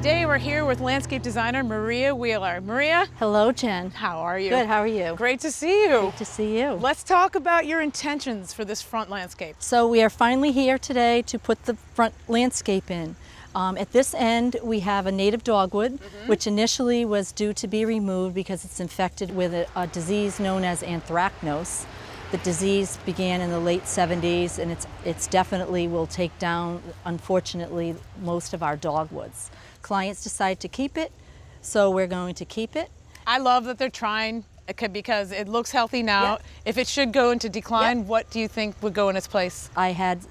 Today we're here with landscape designer Maria Wheeler. Maria? Hello, Jen. How are you? Good, how are you? Great to see you. Great to see you. Let's talk about your intentions for this front landscape. So we are finally here today to put the front landscape in. At this end, we have a native dogwood, which initially was due to be removed because it's infected with a disease known as anthracnose. The disease began in the late 70s, and it's definitely will take down, unfortunately, most of our dogwoods. Clients decide to keep it, so we're going to keep it. I love that they're trying because it looks healthy now. Yep. If it should go into decline, Yep. what do you think would go in its place? I had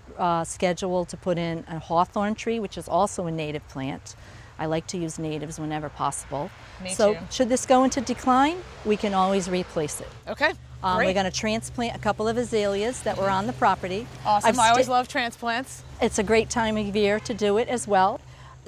scheduled to put in a hawthorn tree, which is also a native plant. I like to use natives whenever possible. Me so too. should this go into decline, we can always replace it. Okay, We're great. going to transplant a couple of azaleas that were on the property. Awesome, I always love transplants. It's a great time of year to do it as well.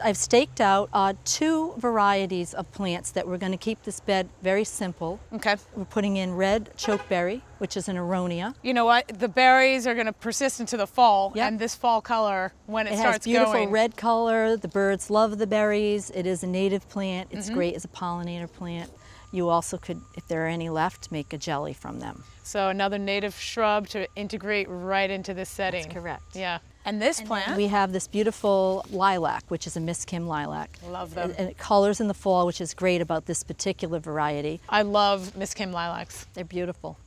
I've staked out 2 varieties of plants that we're going to keep this bed very simple. Okay. We're putting in red chokeberry, which is an aronia. You know what? The berries are going to persist into the fall, Yep. and this fall color, when it It starts has beautiful going. red color. The birds love the berries. It is a native plant. It's great as a pollinator plant. You also could, if there are any left, make a jelly from them. So another native shrub to integrate right into this setting. That's correct. Yeah. And this plant? We have this beautiful lilac, which is a Miss Kim lilac. Love them. And it colors in the fall, which is great about this particular variety. I love Miss Kim lilacs. They're beautiful.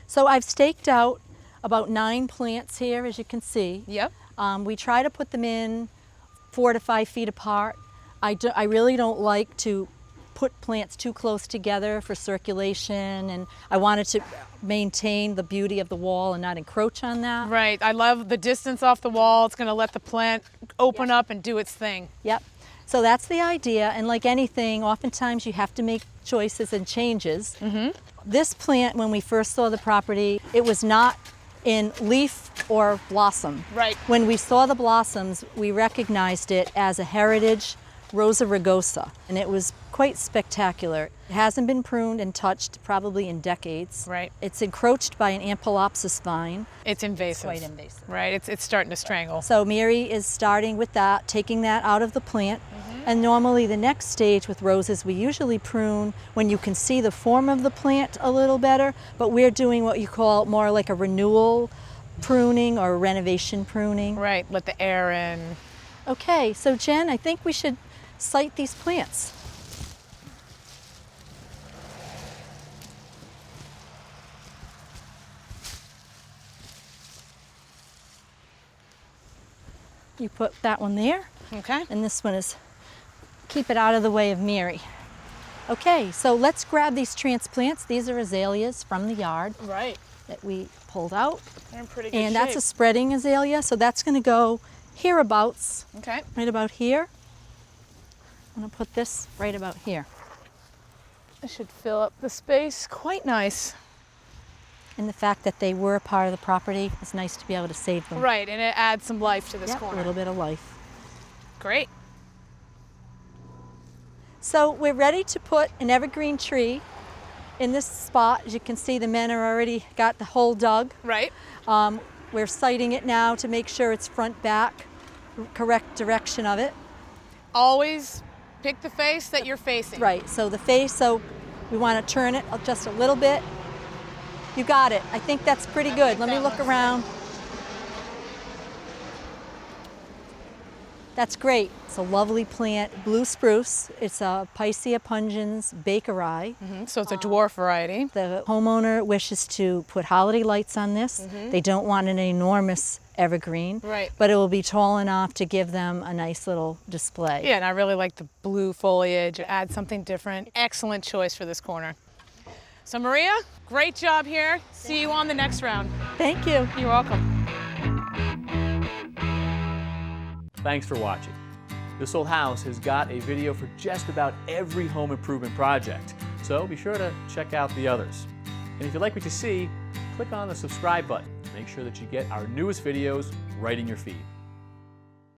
So I've staked out about 9 plants here, as you can see. Yep. We try to put them in 4 to 5 feet apart. I really don't like to put plants too close together for circulation, and I wanted to maintain the beauty of the wall and not encroach on that. Right. I love the distance off the wall. It's going to let the plant open up and do its thing. Yep. So that's the idea, and like anything, oftentimes you have to make choices and changes. This plant, when we first saw the property, it was not in leaf or blossom. Right. When we saw the blossoms, we recognized it as a heritage Rosa rugosa, and it was quite spectacular. It hasn't been pruned and touched probably in decades. Right. It's encroached by an ampelopsis vine. It's invasive. Quite invasive. Right. It's starting to strangle. So Mary is starting with that, taking that out of the plant. And normally the next stage with roses, we usually prune when you can see the form of the plant a little better, but we're doing what you call more like a renewal pruning or renovation pruning. Right. Let the air in. Okay, so Jen, I think we should site these plants. You put that one there, Okay. and this one is, keep it out of the way of Mary. Okay, so let's grab these transplants. These are azaleas from the yard Right. that we pulled out. They're in pretty good And shape. that's a spreading azalea, so that's gonna go hereabouts, Okay. right about here. I'm gonna put this right about here. This should fill up the space quite nice. And the fact that they were a part of the property, it's nice to be able to save them. Right. And it adds some life to this Yep, corner. a little bit of life. Great. So we're ready to put an evergreen tree in this spot. As you can see, the men are already got the hole dug. Right. We're siting it now to make sure it's front back, correct direction of it. Always pick the face that you're facing. Right, so the face, so we want to turn it just a little bit. You got it. I think that's pretty good. Let me look around. That's great. It's a lovely plant, blue spruce. It's a Picea pungens bakeri. So it's a dwarf variety. The homeowner wishes to put holiday lights on this. They don't want an enormous evergreen, Right. but it will be tall enough to give them a nice little display. Yeah, and I really like the blue foliage. It adds something different. Excellent choice for this corner. So Maria, great job here. See you on the next round. Thank you. You're welcome. Thanks for watching. This Old House has got a video for just about every home improvement project, so be sure to check out the others. And if you like what you see, click on the subscribe button to make sure that you get our newest videos right in your feed.